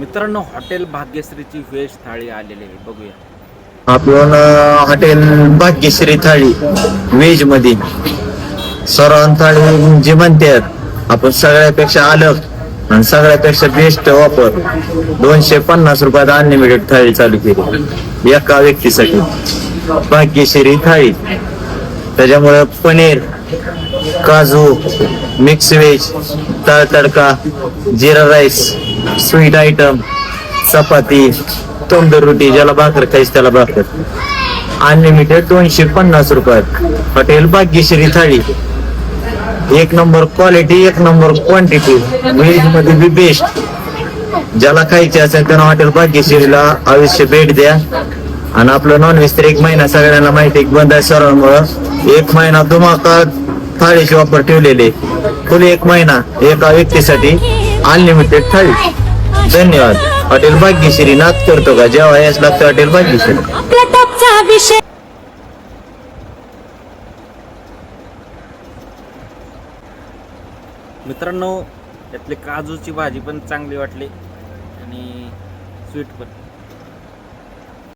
मित्रांनो, hotel भाग्यश्रीची veg थाळी आलेली आहे, बघूया. आपण हॉटेल भाग्यश्री थाळी व्हेज मध्ये सर्वांत थाळी जी म्हणतात आपण सगळ्यापेक्षा अलग आणि सगळ्यापेक्षा बेस्ट ऑफर 250 रुपयात अनलिमिटेड थाळी चालू केली एका व्यक्तीसाठी. भाग्यश्री थाळी त्याच्यामुळे पनीर, काजू, मिक्स व्हेज, तळ तडका, जिरा राईस, स्वीट आयटम, चपाती, तंदूर रोटी, ज्याला भाकर खायच त्याला भाकर, अनलिमिटेड 250 रुपयात हॉटेल भाग्यश्री थाळी. एक नंबर क्वालिटी, एक नंबर क्वांटिटी, व्हेज मध्ये बी बेस्ट. ज्याला खायचे असेल त्यानं हॉटेल भाग्यश्रीला अवश्य भेट द्या. आणि आपलं नॉनव्हेज तर 1 महिना सगळ्यांना माहिती बंद आहे सर्वांमुळं. 1 महिना धुमाका थाळीची ऑफर ठेवलेली, फुल 1 महिना एका व्यक्तीसाठी अनलिमिटेड थाळी. धन्यवाद. हॉटेल भाग्यश्री नाच करतो का जेव्हा याच लागतं हॉटेल भाग्यश्री. मित्रांनो, यातली काजूची भाजी पण चांगली वाटली आणि स्वीट पण.